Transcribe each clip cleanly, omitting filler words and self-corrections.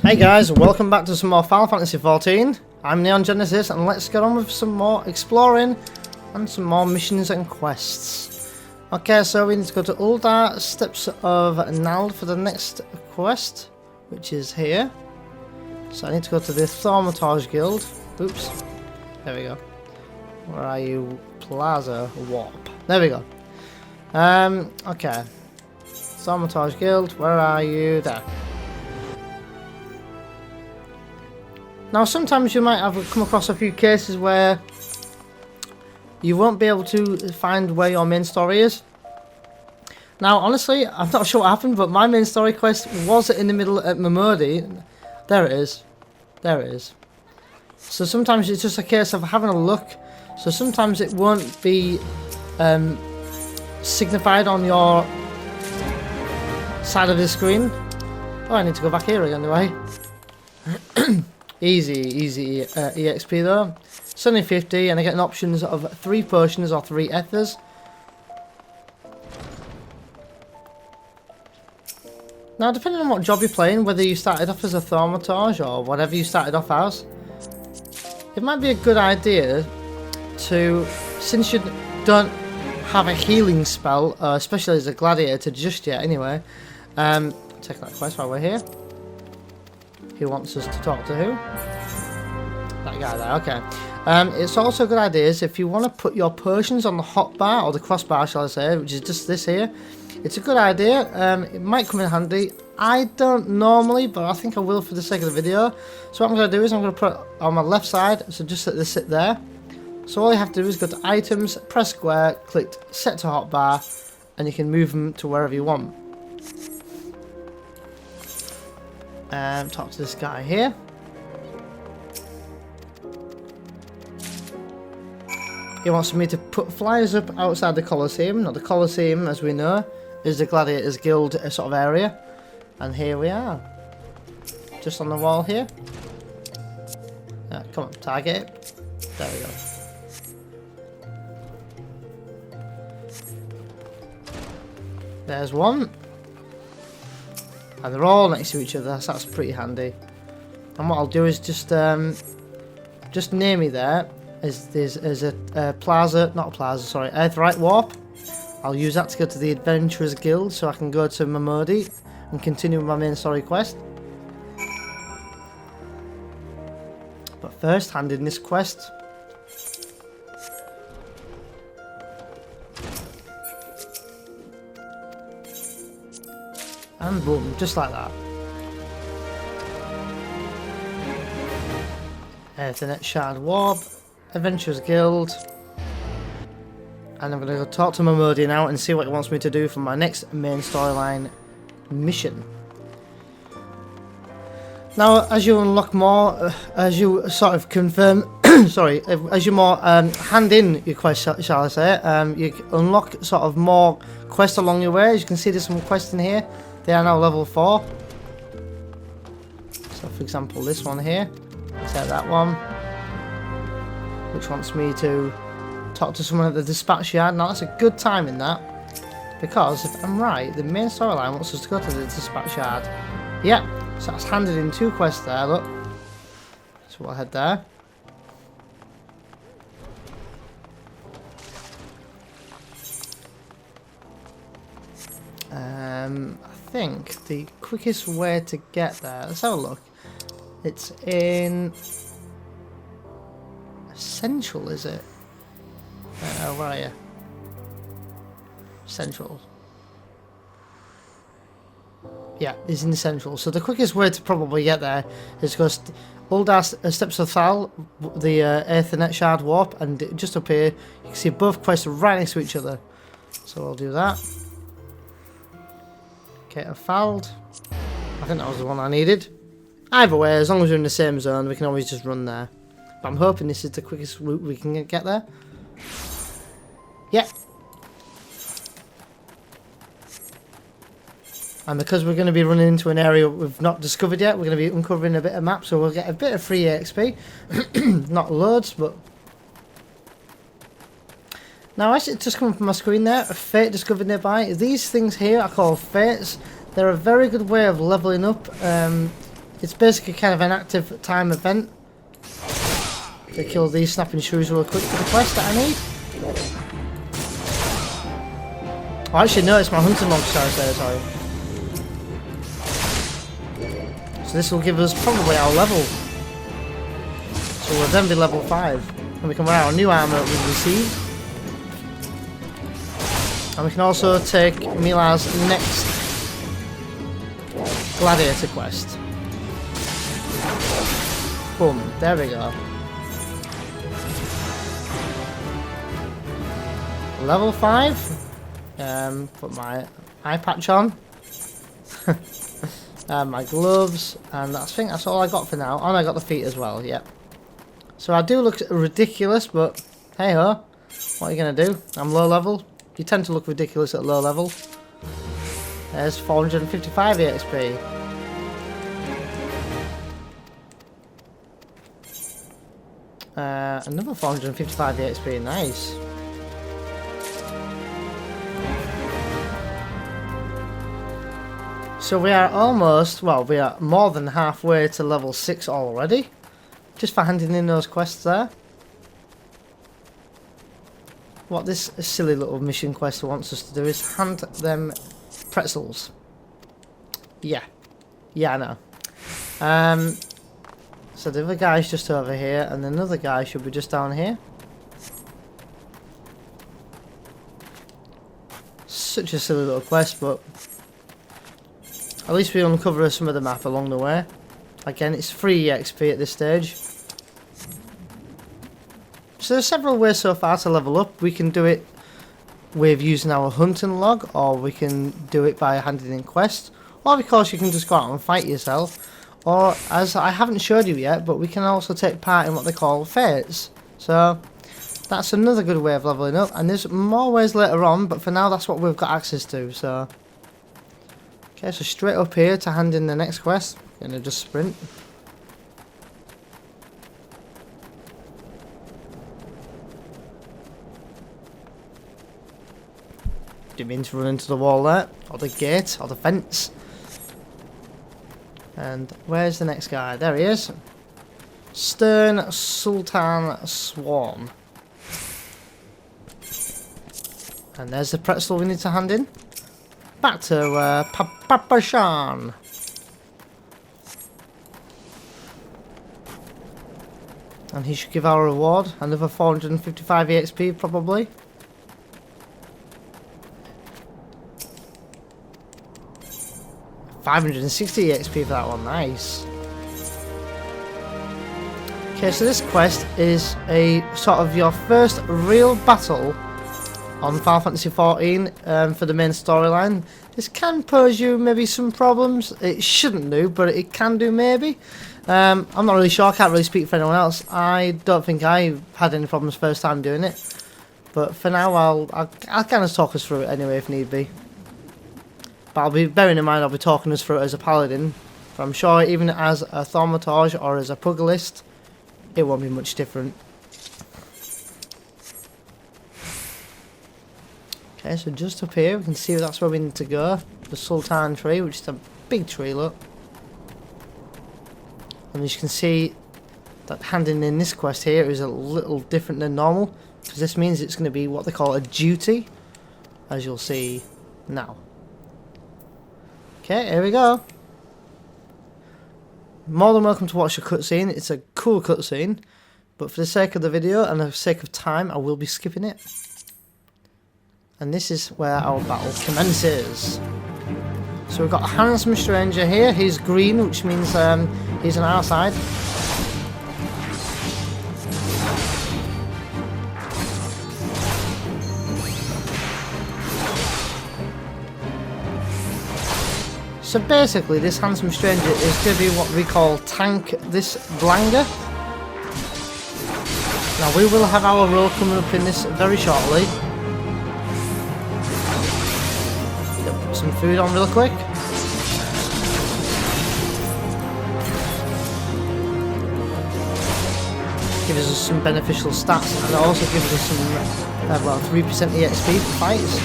Hey guys, welcome back to some more Final Fantasy XIV. I'm Neon Genesis and let's get on with some more exploring and some more missions and quests. Okay, so we need to go to Uldar Steps of Nald for the next quest, which is here. So I need to go to the Thaumaturge Guild. Oops. There we go. Where are you? Plaza Warp. There we go. Okay. Sultantree Guild, where are you? There. Now sometimes you might have come across a few cases where you won't be able to find where your main story is. Now honestly, I'm not sure what happened, but my main story quest was in the middle at Mamodi. There it is. There it is. So sometimes it's just a case of having a look. So sometimes it won't be signified on your side of the screen. Oh, I need to go back here again, do I? Easy EXP though. It's only 50 and I get an options of 3 potions or 3 ethers. Now depending on what job you're playing, whether you started off as a Thaumaturge or whatever you started off as, it might be a good idea to, since you don't have a healing spell, especially as a gladiator just yet anyway, take that quest while we're here. Who wants us to talk to who? That guy there, okay. It's also a good idea is if you want to put your potions on the hotbar, or the crossbar shall I say, which is just this here. It's a good idea, it might come in handy. I don't normally, but I think I will for the sake of the video. So what I'm going to do is I'm going to put it on my left side, so just let this sit there. So all you have to do is go to items, press square, click set to hotbar, and you can move them to wherever you want. Talk to this guy here. He wants me to put flyers up outside the Colosseum. Now the Colosseum, as we know, is the Gladiators Guild sort of area. And here we are. Just on the wall here. Come on, target it. There we go. There's one. And they're all next to each other, so that's pretty handy. And what I'll do is just near me there is a plaza, not a plaza, sorry, Earthright Warp. I'll use that to go to the Adventurers Guild so I can go to Mamodi and continue with my main story quest. But first, hand in this quest. And boom, just like that. Ethernet Shard Warp, Adventurers Guild. And I'm going to go talk to Mamodi now and see what he wants me to do for my next main storyline mission. Now, as you unlock more, as you sort of confirm, sorry, as you more hand in your quest, shall I say, you unlock sort of more quests along your way. As you can see, there's some quests in here. They are now level 4. So for example this one here. Take that one. Which wants me to talk to someone at the dispatch yard. Now that's a good time in that. Because if I'm right, the main storyline wants us to go to the dispatch yard. Yep. So that's handed in 2 quests there, look. So we'll head there. I think the quickest way to get there, let's have a look. It's in Central, is it? Where are you? Central. Yeah, it's in Central. So the quickest way to probably get there is to go Uldar Steps of Thal, the Ethernet Shard Warp, and just up here you can see both quests right next to each other. So we'll do that. Okay, I fouled. I think that was the one I needed. Either way, as long as we're in the same zone, we can always just run there. But I'm hoping this is the quickest route we can get there. Yeah. And because we're going to be running into an area we've not discovered yet, we're going to be uncovering a bit of map, so we'll get a bit of free EXP. Not loads, but... Now, as it's just come up on my screen there, a fate discovered nearby. These things here are called fates. They're a very good way of leveling up It's basically kind of an active time event to kill these snapping shrews real quick for the quest that I need. Oh, I actually noticed my hunting log stars there, sorry. So this will give us probably our level. So we'll then be level 5. And we can wear our new armour that we've received. And we can also take Mila's next gladiator quest. Boom, there we go. Level 5. Put my eye patch on. My gloves, and I think that's all I got for now. And I got the feet as well, yep. So I do look ridiculous, but hey ho, what are you gonna do? I'm low level. You tend to look ridiculous at low level. There's 455 EXP. Another 455 EXP, nice. So we are almost, well, we are more than halfway to level 6 already. Just for handing in those quests there. What this silly little mission quest wants us to do is hand them pretzels. Yeah. Yeah, I know. So the other guy's just over here, and another guy should be just down here. Such a silly little quest, but at least we uncover some of the map along the way. Again, it's free EXP at this stage. So there's several ways so far to level up. We can do it with using our hunting log, or we can do it by handing in quests, or of course you can just go out and fight yourself. Or, as I haven't showed you yet, but we can also take part in what they call fates. So that's another good way of leveling up, and there's more ways later on, but for now that's what we've got access to. So okay, so straight up here to hand in the next quest. Gonna just sprint. Didn't mean to run into the wall there, or the gate, or the fence. And where's the next guy? There he is. Stern Sultan Swan. And there's the pretzel we need to hand in. Back to Papashan. And he should give our reward another 455 EXP probably. $560 EXP for that one, nice. Okay, so this quest is a sort of your first real battle on Final Fantasy XIV for the main storyline. This can pose you maybe some problems. It shouldn't do, but it can do maybe. I'm not really sure, I can't really speak for anyone else. I don't think I had any problems first time doing it. But for now, I'll kind of talk us through it anyway if need be. But I'll be bearing in mind I'll be talking us through it as a paladin. But I'm sure even as a thaumaturge or as a pugilist, it won't be much different. Okay, so just up here we can see that's where we need to go. The Sultantree, which is a big tree, look. And as you can see, that handing in this quest here is a little different than normal, because this means it's going to be what they call a duty, as you'll see now. Okay, here we go. More than welcome to watch the cutscene. It's a cool cutscene, but for the sake of the video and the sake of time, I will be skipping it. And this is where our battle commences. So we've got a handsome stranger here. He's green, which means he's on our side. So basically, this handsome stranger is going to be what we call tank this Blanger. Now we will have our role coming up in this very shortly. Put some food on real quick. Gives us some beneficial stats, and it also gives us some, well, 3% EXP for fights.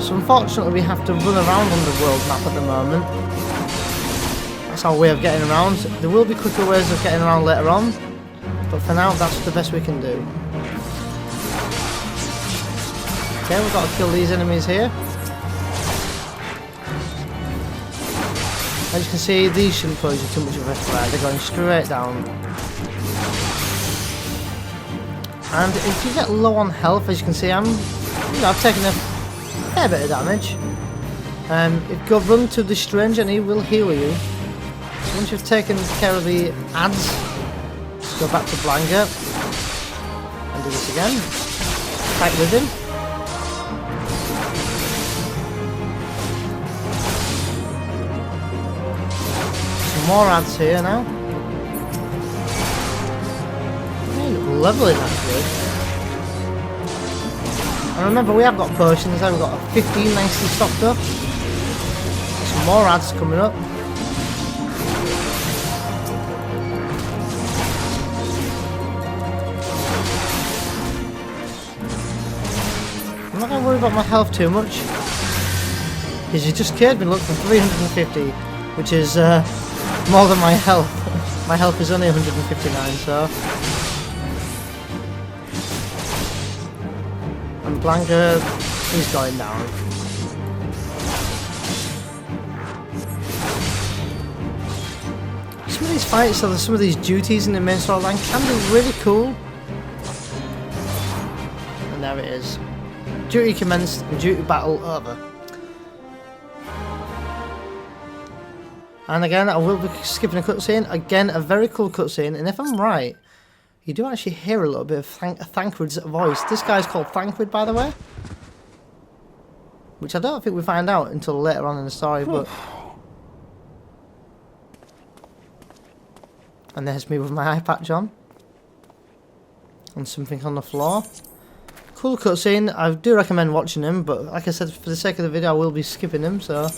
So unfortunately we have to run around on the world map at the moment. That's our way of getting around. There will be quicker ways of getting around later on, but for now that's the best we can do. Okay, we've got to kill these enemies here. As you can see, these shouldn't pose you too much of a threat. They're going straight down. And if you get low on health, as you can see, I've taken a fair bit of damage. If you run to the strange and he will heal you. So once you've taken care of the ads, just go back to Blanca and do this again. Fight with him. More ads here now. Lovely, actually. And remember, we have got potions there. We've got 15 nicely stocked up. Some more ads coming up. I'm not going to worry about my health too much, because you just scared me. Look, for 350, which is more than my health. My health is only 159, so. And Blanca is going down. Some of these fights, so some of these duties in the main storyline can be really cool. And there it is. Duty commenced and duty battle over. And again, I will be skipping a cutscene. Again, a very cool cutscene. And if I'm right, you do actually hear a little bit of Thancred's voice. This guy's called Thancred, by the way. Which I don't think we find out until later on in the story, but... And there's me with my eye patch on. And something on the floor. Cool cutscene. I do recommend watching him, but like I said, for the sake of the video, I will be skipping him, so...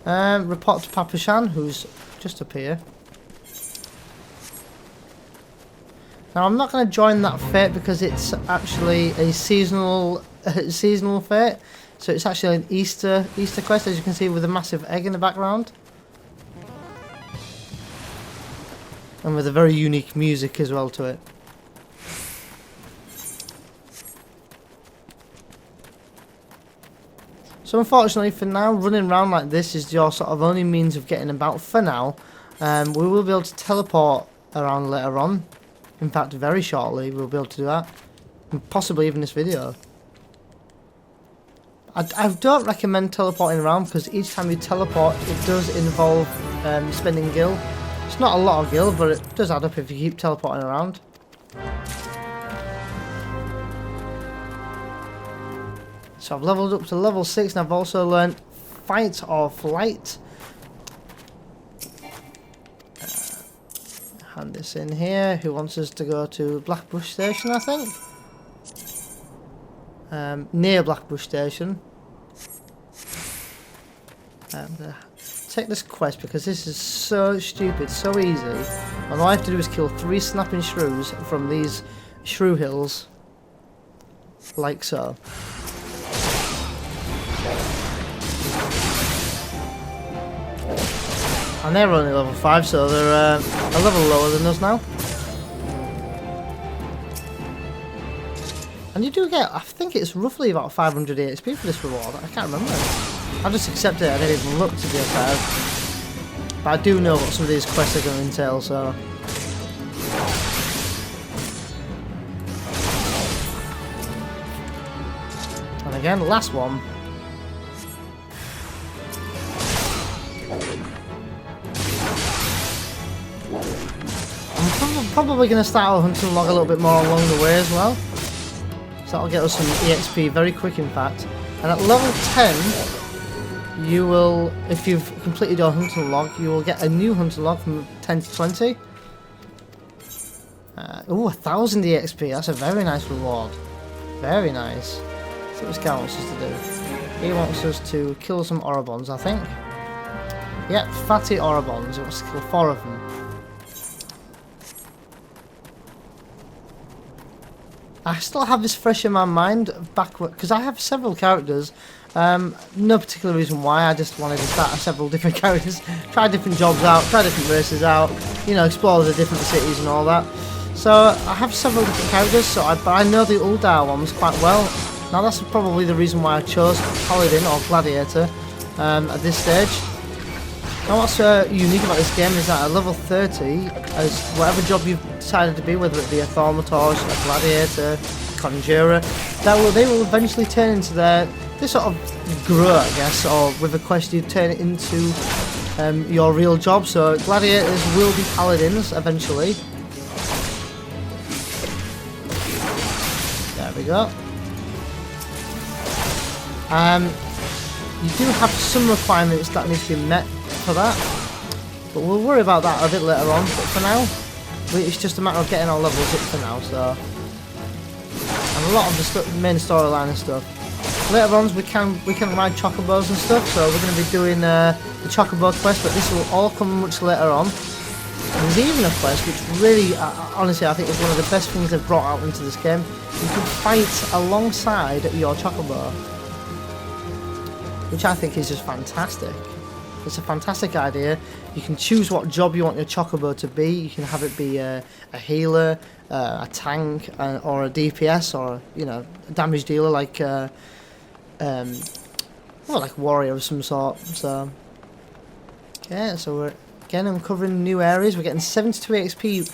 report to Papashan, who's just up here. Now I'm not going to join that fate because it's actually a seasonal fate. So it's actually an Easter quest, as you can see, with a massive egg in the background. And with a very unique music as well to it. So unfortunately for now, running around like this is your sort of only means of getting about for now. We will be able to teleport around later on. In fact, very shortly we'll be able to do that. And possibly even this video. I don't recommend teleporting around because each time you teleport it does involve spending gil. It's not a lot of gil, but it does add up if you keep teleporting around. So I've leveled up to level 6 and I've also learned Fight or Flight. Hand this in here. Who wants us to go to Blackbush Station, I think? Near Blackbush Station. I'm going to take this quest because this is so stupid, so easy. And all I have to do is kill 3 snapping shrews from these shrew hills. Like so. And they're only level 5, so they're a level lower than us now. And you do get, I think it's roughly about 500 EXP for this reward. I can't remember. I just accepted it. I didn't even look to be fair. But I do know what some of these quests are going to entail, so. And again, last one. I'm probably going to start our hunting log a little bit more along the way as well. So that'll get us some EXP very quick, in fact. And at level 10, you will, if you've completed your hunting log, you will get a new hunting log from 10 to 20. Oh, 1,000 EXP. That's a very nice reward. Very nice. Let's see what this guy wants us to do. He wants us to kill some Orobons, I think. Yep, fatty Orobons. He wants to kill 4 of them. I still have this fresh in my mind back because I have several characters No particular reason why, I just wanted to start several different characters, try different jobs out, try different races out, you know, explore the different cities and all that. So I have several different characters, but I know the Uldar ones quite well. Now that's probably the reason why I chose Paladin or Gladiator at this stage. Now what's unique about this game is that at level 30, as whatever job you've decided to be, whether it be a Thaumaturge, a Gladiator, Conjurer, they will eventually turn into they sort of grow, I guess, or with a quest you turn it into your real job. So Gladiators will be Paladins eventually. There we go. You do have some requirements that need to be met for that, but we'll worry about that a bit later on. But for now, it's just a matter of getting our levels up for now. So, and a lot of the main storyline and stuff. Later on, we can ride chocobos and stuff. So we're going to be doing the chocobo quest, but this will all come much later on. And there's even a quest which really, honestly, I think is one of the best things they've brought out into this game. You can fight alongside your chocobo, which I think is just fantastic. It's a fantastic idea. You can choose what job you want your chocobo to be. You can have it be a healer, a tank, or a DPS, or you know, a damage dealer like like warrior of some sort. So yeah, so we're again uncovering new areas. We're getting 72 XP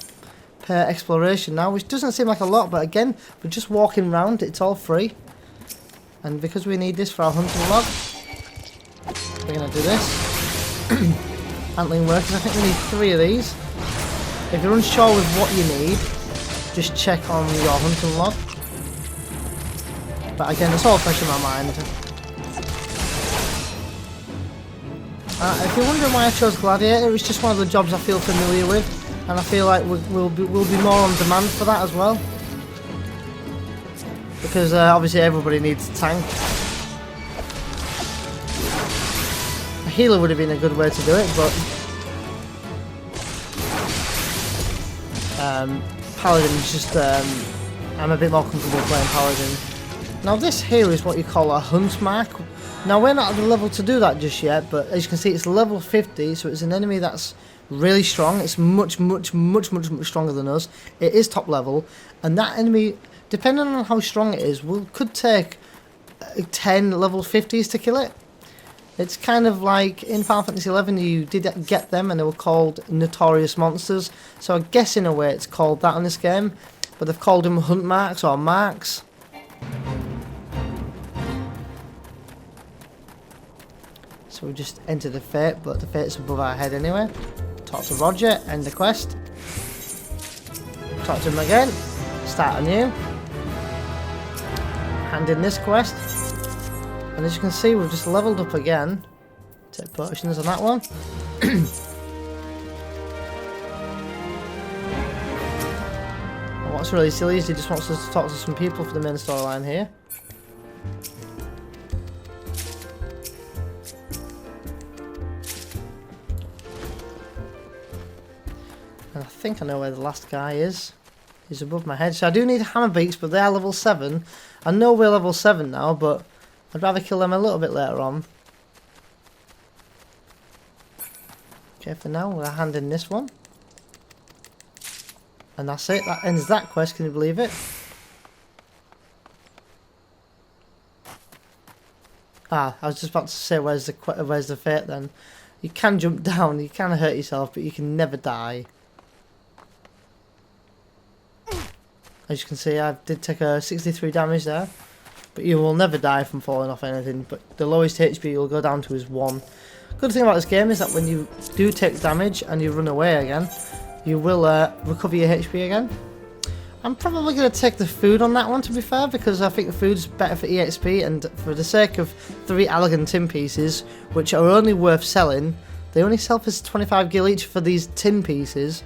per exploration now, which doesn't seem like a lot, but again, we're just walking around. It's all free, and because we need this for our hunting log, we're gonna do this. Antling workers, I think we need 3 of these. If you're unsure with what you need, just check on your hunting log. But again, it's all fresh in my mind. If you're wondering why I chose Gladiator, it's just one of the jobs I feel familiar with, and I feel like we'll be more on demand for that as well. Because obviously everybody needs a tank. A healer would have been a good way to do it, but Paladin is just I'm a bit more comfortable playing Paladin. Now this here is what you call a hunt mark. Now we're not at the level to do that just yet, but as you can see it's level 50, so it's an enemy that's really strong. It's much stronger than us. It is top level, and that enemy, depending on how strong it is, could take 10 level 50s to kill it. It's kind of like in Final Fantasy XI you did get them and they were called notorious monsters, so I guess in a way it's called that in this game, but they've called them hunt marks or marks. So we just entered the fate, but the fate's above our head anyway. Talk to Roger, end the quest. Talk to him again, start anew. Hand in this quest. And as you can see, we've just leveled up again. Take potions on that one. And what's really silly is he just wants us to talk to some people for the main storyline here. And I think I know where the last guy is. He's above my head. So I do need hammer beaks, but they are level 7. I know we're level 7 now, but I'd rather kill them a little bit later on. Okay, for now we're handing this one. And that's it. That ends that quest, can you believe it? I was just about to say where's the fate then. You can jump down, you can hurt yourself, but you can never die. As you can see, I did take a 63 damage there. But you will never die from falling off anything, but the lowest HP you'll go down to is 1. Good thing about this game is that when you do take damage and you run away again, you will recover your HP again. I'm probably going to take the food on that one, to be fair, because I think the food's better for EXP, and for the sake of 3 elegant tin pieces, which are only worth selling, they only sell for 25 gil each for these tin pieces,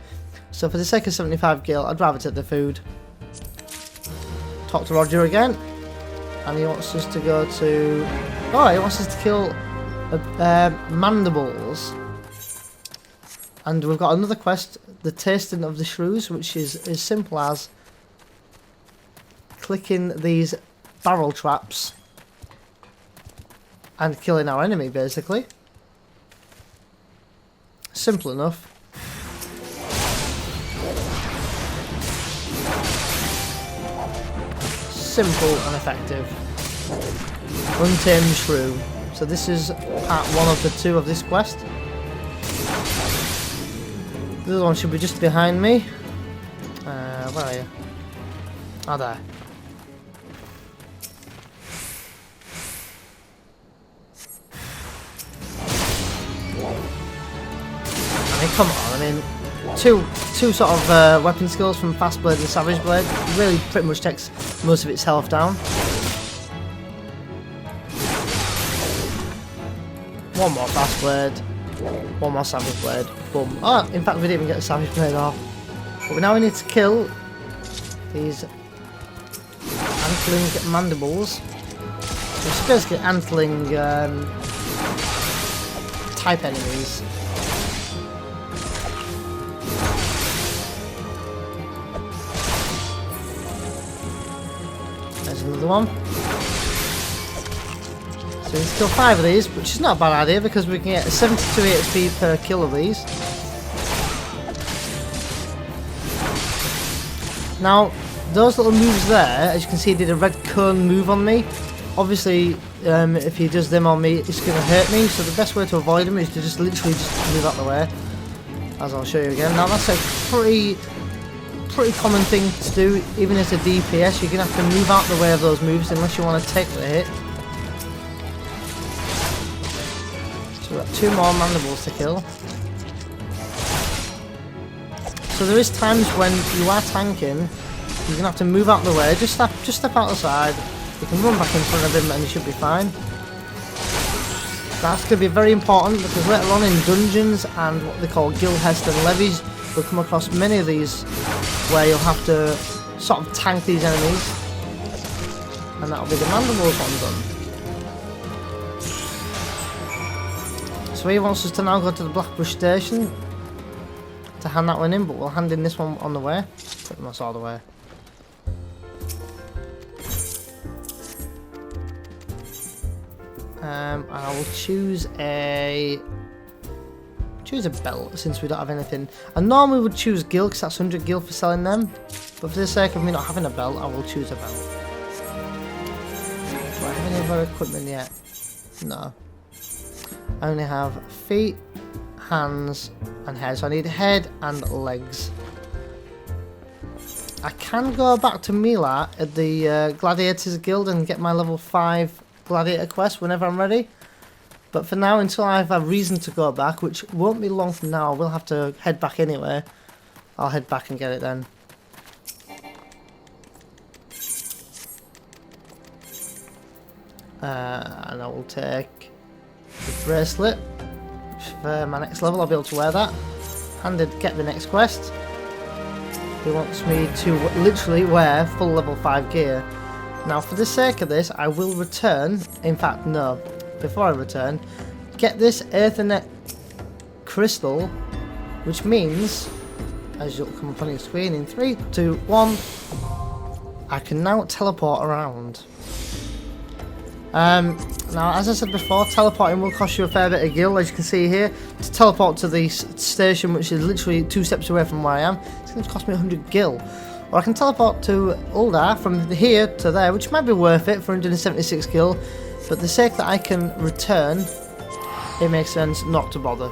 so for the sake of 75 gil, I'd rather take the food. Talk to Roger again. And he wants us to go to... Oh, he wants us to kill mandibles. And we've got another quest, the tasting of the shrews, which is as simple as clicking these barrel traps and killing our enemy, basically. Simple enough. Simple and effective. Untamed Shrew. So this is part 1 of the 2 of this quest. The other one should be just behind me. Where are you? Oh, there. I mean, come on. I mean, two sort of weapon skills from Fast Blade and Savage Blade really pretty much takes most of its health down. One more Fast Blade, one more Savage Blade, boom. Oh, in fact we didn't even get the Savage Blade off. But now we need to kill these antling mandibles. Which is basically antling type enemies. There's another one. So we need to kill 5 of these, which is not a bad idea because we can get 72 HP per kill of these. Now, those little moves there, as you can see, did a red cone move on me. Obviously, if he does them on me, it's going to hurt me. So the best way to avoid them is to just literally just move out the way, as I'll show you again. Now that's a pretty common thing to do, even as a DPS. You're going to have to move out the way of those moves unless you want to take the hit. So we've got 2 more mandibles to kill. So there is times when you are tanking, you're gonna have to move out the way. Just step out the side. You can run back in front of him, and you should be fine. That's gonna be very important because later on in dungeons and what they call guildhests and levies, we'll come across many of these where you'll have to sort of tank these enemies, and that'll be the mandibles one done. So he wants us to now go to the Blackbush station to hand that one in, but we'll hand in this one on the way. Pretty much all the way. And I will choose a belt since we don't have anything. I normally would choose gil because that's 100 gil for selling them, but for the sake of me not having a belt, I will choose a belt. Do I have any other equipment yet? No. I only have feet, hands and head, so I need head and legs. I can go back to Mila at the Gladiators Guild and get my level 5 Gladiator quest whenever I'm ready, but for now, until I have a reason to go back, which won't be long from now, I will have to head back anyway. I'll head back and get it then. And I will take the bracelet. For my next level, I'll be able to wear that. Get the next quest. He wants me to literally wear full level 5 gear. Now, for the sake of this, I will return. In fact, no. Before I return, get this Aethernet crystal, which means, as you'll come up on your screen in 3, 2, 1, I can now teleport around. Now, as I said before, teleporting will cost you a fair bit of gil, as you can see here. To teleport to the station, which is literally 2 steps away from where I am, it's going to cost me 100 gil. Or I can teleport to Uldar from here to there, which might be worth it for 176 gil, but the sake that I can return, it makes sense not to bother.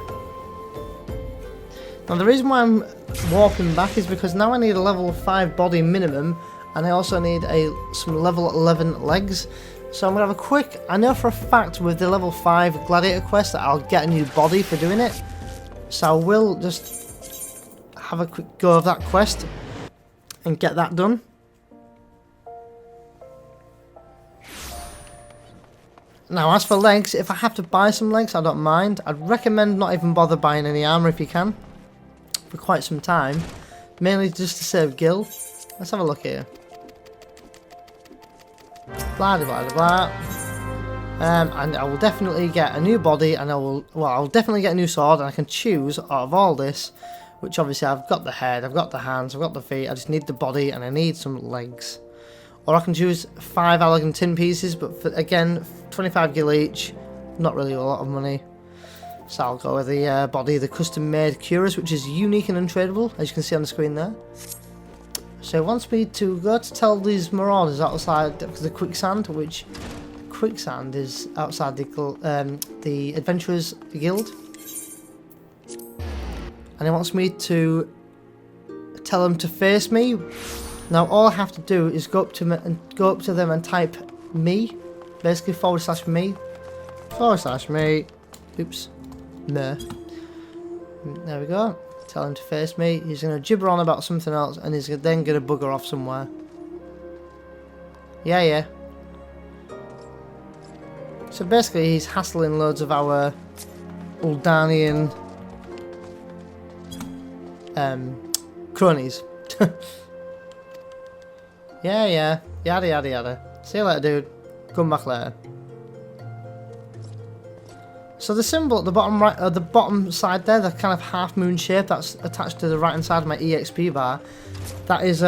Now, the reason why I'm warping back is because now I need a level 5 body minimum, and I also need some level 11 legs. So I'm going to have a quick, I know for a fact with the level 5 Gladiator quest that I'll get a new body for doing it. So I will just have a quick go of that quest and get that done. Now, as for legs, if I have to buy some legs, I don't mind. I'd recommend not even bother buying any armor if you can, for quite some time. Mainly just to save gil. Let's have a look here. Blah blah blah blah. And I will definitely get a new body, and I'll definitely get a new sword, and I can choose out of all this, which obviously I've got the head, I've got the hands, I've got the feet, I just need the body and I need some legs. Or I can choose 5 elegant tin pieces, but for, again, 25 gil each, not really a lot of money. So I'll go with the body of the custom-made Cuirass, which is unique and untradeable, as you can see on the screen there. So it wants me to go to tell these marauders outside the quicksand, which quicksand is outside the Adventurers Guild. And it wants me to tell them to face me. Now all I have to do is go up to them and type me, basically /me, /me. Oops, no. There we go. Tell him to face me. He's going to gibber on about something else, and he's then going to bugger off somewhere. Yeah. So basically, he's hassling loads of our Uldanian cronies. Yeah. Yada. See you later, dude. Come back later. So the symbol at the bottom right, the bottom side there, the kind of half moon shape that's attached to the right hand side of my EXP bar, that is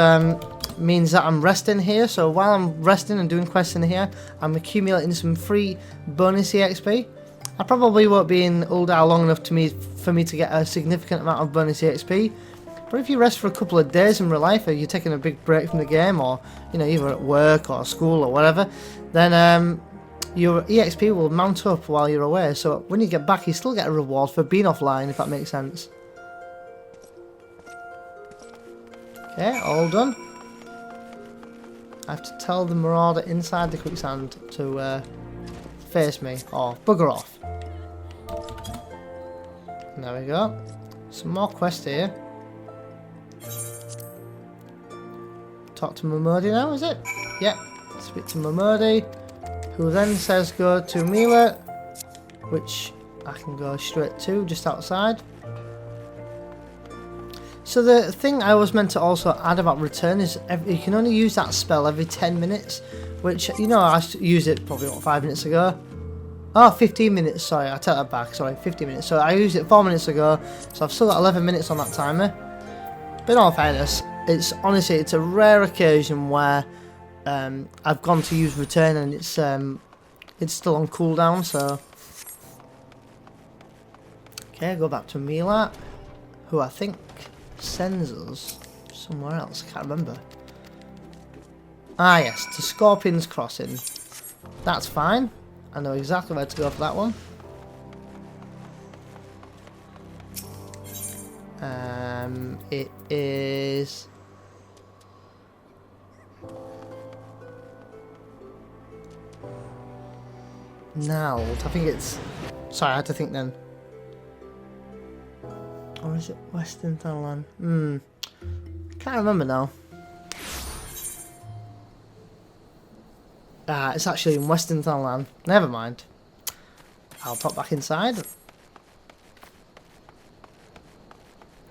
means that I'm resting here. So while I'm resting and doing quests in here, I'm accumulating some free bonus EXP. I probably won't be in Uldar long enough for me to get a significant amount of bonus EXP. But if you rest for a couple of days in real life, or you're taking a big break from the game, or either at work or school or whatever, then your EXP will mount up while you're away. So when you get back, you still get a reward for being offline, if that makes sense. Okay, all done. I have to tell the marauder inside the quicksand to face me or bugger off. And there we go. Some more quests here. Talk to Mamodi now, is it? Yep. Speak to Mamodi, who then says go to Mila, which I can go straight to, just outside. So the thing I was meant to also add about return is you can only use that spell every 10 minutes, which, I used it probably, 5 minutes ago? Oh, 15 minutes, sorry, I take that back, sorry, 15 minutes. So I used it 4 minutes ago, so I've still got 11 minutes on that timer. But in all fairness, it's a rare occasion where I've gone to use return and it's still on cooldown, so... Okay, go back to Mila, who I think sends us somewhere else, I can't remember. Ah yes, to Scorpion's Crossing. That's fine, I know exactly where to go for that one. It is... Nald, I think it's... Sorry, I had to think then. Or is it Western Thailand? Can't remember now. Ah, it's actually in Western Thailand. Never mind. I'll pop back inside.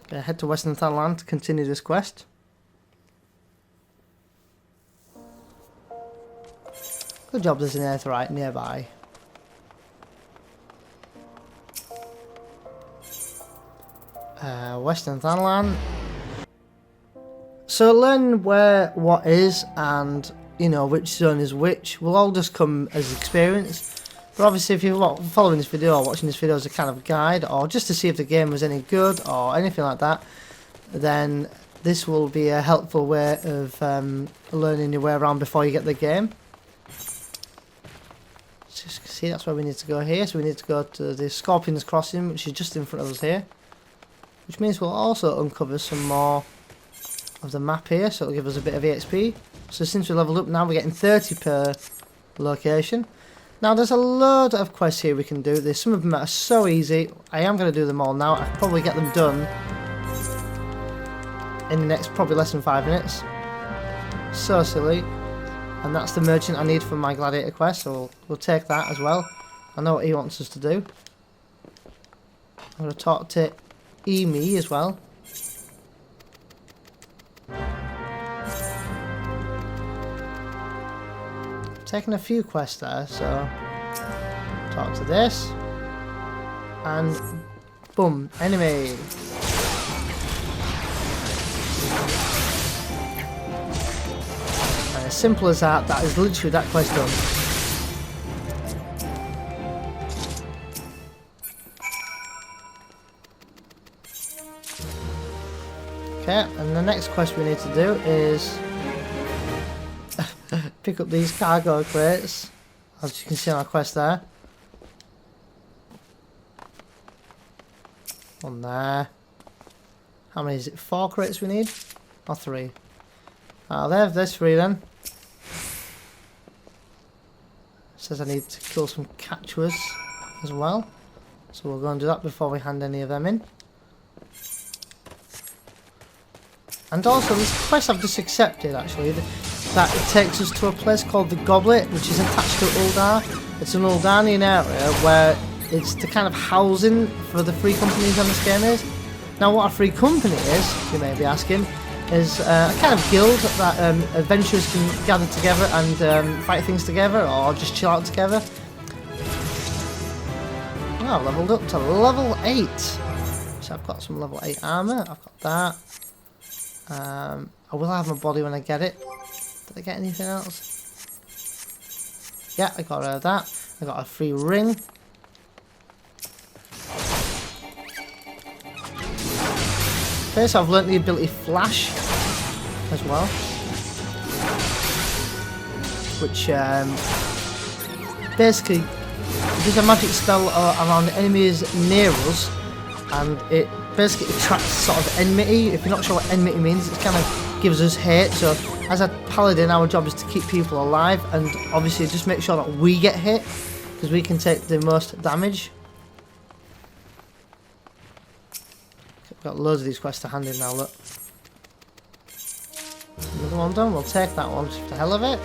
Gonna head to Western Thailand to continue this quest. Good job there's an Aetheryte nearby. Western Thailand. So learn where what is and which zone is which will all just come as experience. But obviously if you're following this video or watching this video as a kind of guide or just to see if the game was any good or anything like that, then this will be a helpful way of learning your way around before you get the game. So see, that's where we need to go here. So we need to go to the Scorpion's Crossing, which is just in front of us here. Which means we'll also uncover some more of the map here, so it'll give us a bit of EXP. So since we leveled up, now we're getting 30 per location. Now there's a load of quests here we can do. There's some of them that are so easy. I am going to do them all now. I can probably get them done in the next probably less than 5 minutes. So silly. And that's the merchant I need for my gladiator quest, so we'll take that as well. I know what he wants us to do. I'm going to talk to Emi as well. Taking a few quests there, so talk to this and boom, enemy. And as simple as that, that is literally that quest done. Okay, and the next quest we need to do is pick up these cargo crates, as you can see on our quest there. One there. How many is it? 4 crates we need? Or 3? There's 3 then. Says I need to kill some catchers as well. So we'll go and do that before we hand any of them in. And also this quest I've just accepted actually, that it takes us to a place called the Goblet, which is attached to Uldar. It's an Uldanian area where it's the kind of housing for the free companies on this game is. Now what a free company is, you may be asking, is a kind of guild that adventurers can gather together and fight things together or just chill out together. Oh, I've leveled up to level 8. So I've got some level 8 armour, I've got that. I will have my body when I get it. Did I get anything else? Yeah, I got that. I got a free ring. Okay, so I've learnt the ability Flash as well, which basically does a magic spell around enemies near us, and it basically attracts sort of enmity. If you're not sure what enmity means, it kind of gives us hate. So as a paladin, our job is to keep people alive, and obviously just make sure that we get hit, because we can take the most damage. Got loads of these quests to hand in now, look. Another one done, we'll take that one just for the hell of it.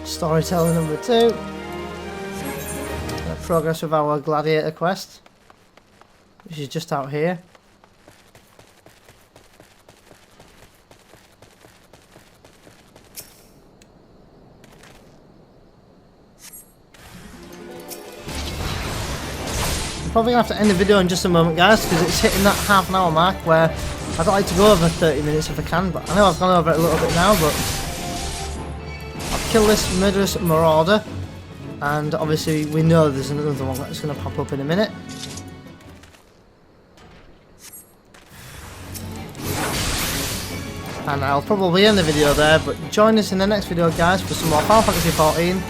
Storyteller number 2. Progress with our gladiator quest, which is just out here. Probably gonna have to end the video in just a moment, guys, because it's hitting that half-an-hour mark where I don't like to go over 30 minutes if I can, but I know I've gone over it a little bit now. But I'll kill this murderous marauder, and obviously we know there's another one that's going to pop up in a minute. And I'll probably end the video there, but join us in the next video, guys, for some more Final Fantasy 14.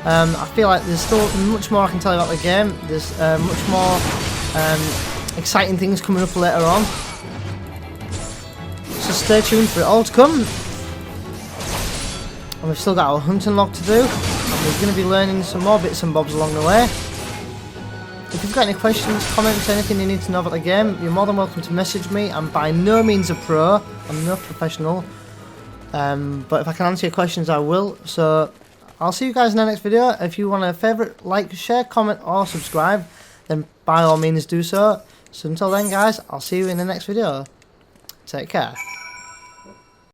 I feel like there's still much more I can tell you about the game. There's much more exciting things coming up later on. So stay tuned for it all to come. And we've still got our hunting log to do. And we're going to be learning some more bits and bobs along the way. If you've got any questions, comments, anything you need to know about the game, you're more than welcome to message me. I'm by no means a pro. I'm no professional. But if I can answer your questions, I will. So I'll see you guys in the next video. If you want a favourite, like, share, comment or subscribe, then by all means do so. So until then, guys, I'll see you in the next video. Take care.